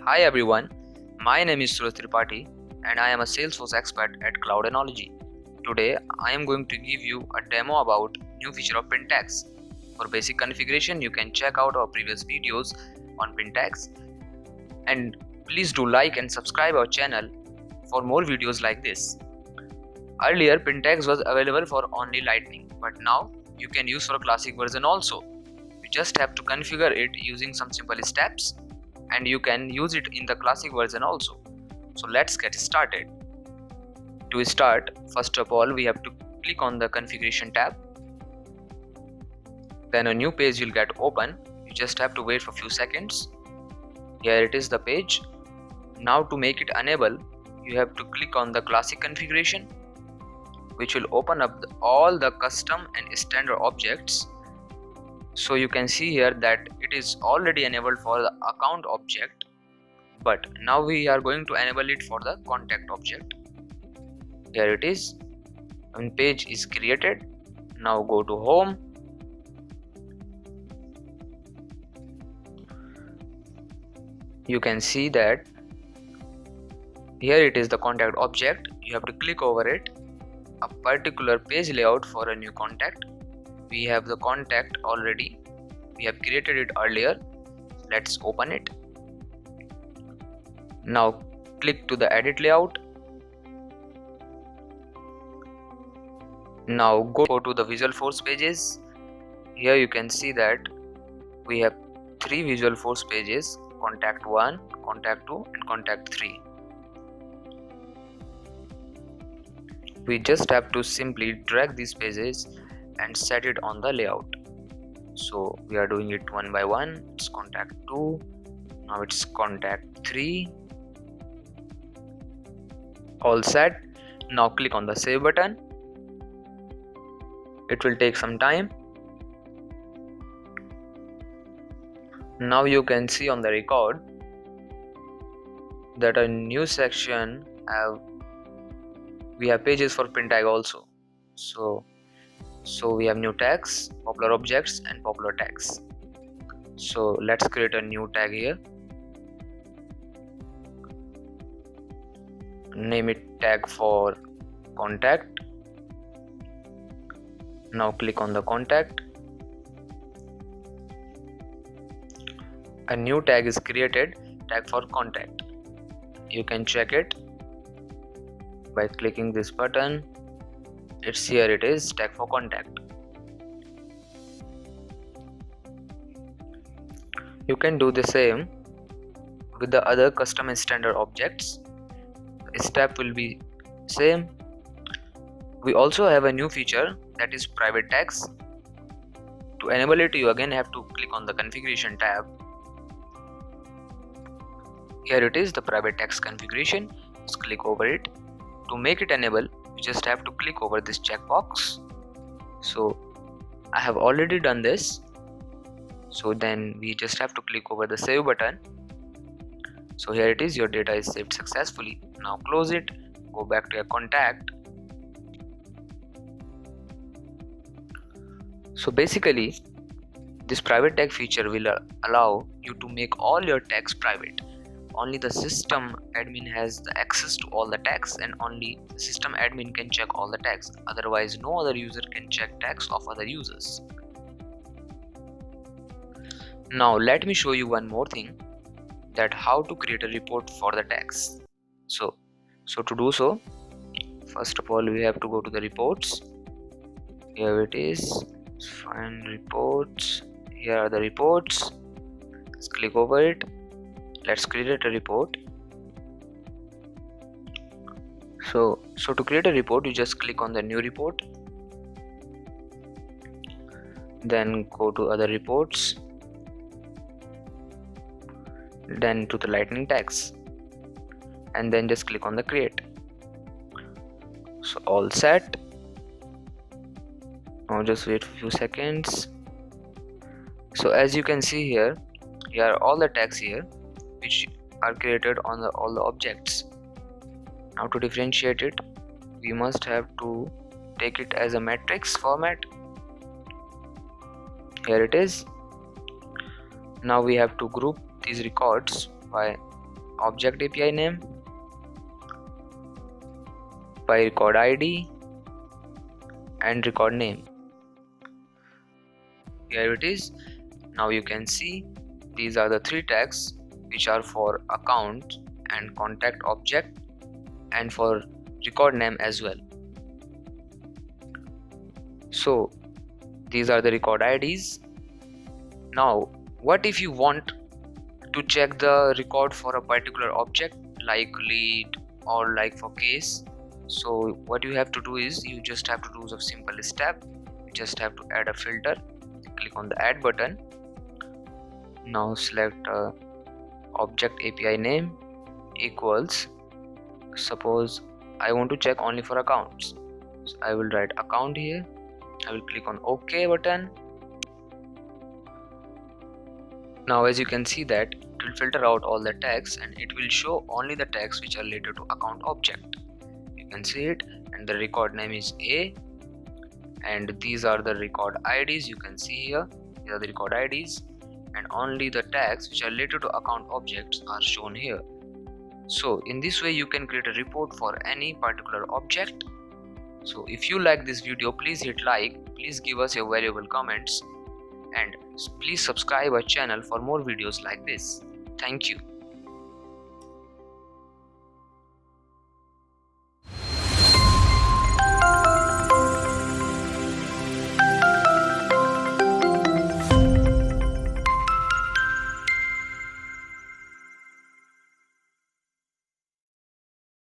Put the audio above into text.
Hi everyone, my name is Suraj Tripathi and I am a Salesforce expert at Cloudanology. Today I am going to give you a demo about new feature of Pentax. For basic configuration you can check out our previous videos on Pentax, and please do like and subscribe our channel for more videos like this. Earlier Pentax was available for only Lightning, but now you can use for classic version also. You just have to configure it using some simple steps and you can use it in the classic version also. So let's get started. To start, first of all we have to click on the configuration tab. Then a new page will get open. You just have to wait for a few seconds. Here it is, the page. Now to make it enable, you have to click on the classic configuration, which will open up all the custom and standard objects. So you can see here that it is already enabled for the account object, but now we are going to enable it for the contact object. Here it is, when page is created. Now go to home. You can see that here it is the contact object. You have to click over it, a particular page layout for a new contact. We have the contact already, we have created it earlier. Let's open it. Now click to the edit layout. Now go to the Visualforce pages. Here you can see that we have 3 Visualforce pages: contact 1, contact 2 and contact 3. We just have to simply drag these pages and set it on the layout. So we are doing it one by one. It's contact 2, now it's contact 3. All set. Now click on the save button. It will take some time. Now you can see on the record that a new section we have pages for Pentax also. So we have new tags, popular objects and popular tags. So let's create a new tag here. Name it tag for contact. Now click on the contact. A new tag is created, tag for contact. You can check it by clicking this button. It's here, it is tag for contact. You can do the same with the other custom and standard objects. Step will be same. We also have a new feature, that is private tags. To enable it, you again have to click on the configuration tab. Here it is, the private tags configuration. Just click over it. To make it enable, you just have to click over this checkbox. So I have already done this. So then we just have to click over the save button. So here it is, your data is saved successfully. Now close it, go back to your contact. So basically this private tag feature will allow you to make all your tags private. Only the system admin has the access to all the tags, and only the system admin can check all the tags. Otherwise no other user can check tags of other users. Now let me show you one more thing, that how to create a report for the tags. So to do so, first of all we have to go to the reports. Here it is, find reports. Here are the reports. Let's click over it. Let's create a report. So to create a report, you just click on the new report, then go to other reports, then to the lightning tags, and then just click on the create. So all set. Now just wait for a few seconds. So as you can see here are all the tags here which are created on all the objects. Now to differentiate it, we must have to take it as a matrix format. Here it is. Now we have to group these records by object API name, by record ID and record name. Here it is. Now you can see these are the three tags which are for account and contact object and for record name as well. So these are the record IDs. Now what if you want to check the record for a particular object like lead or like for case? So what you have to do is you just have to do a simple step. You just have to add a filter. Click on the add button. Now select object API name equals, suppose I want to check only for accounts, so I will write account here. I will click on OK button. Now as you can see that it will filter out all the tags and it will show only the tags which are related to account object. You can see it, and the record name is A, and these are the record IDs. You can see here, these are the record IDs, and only the tags which are related to account objects are shown here. So in this way you can create a report for any particular object. So if you like this video, please hit like, please give us your valuable comments, and please subscribe our channel for more videos like this. Thank you.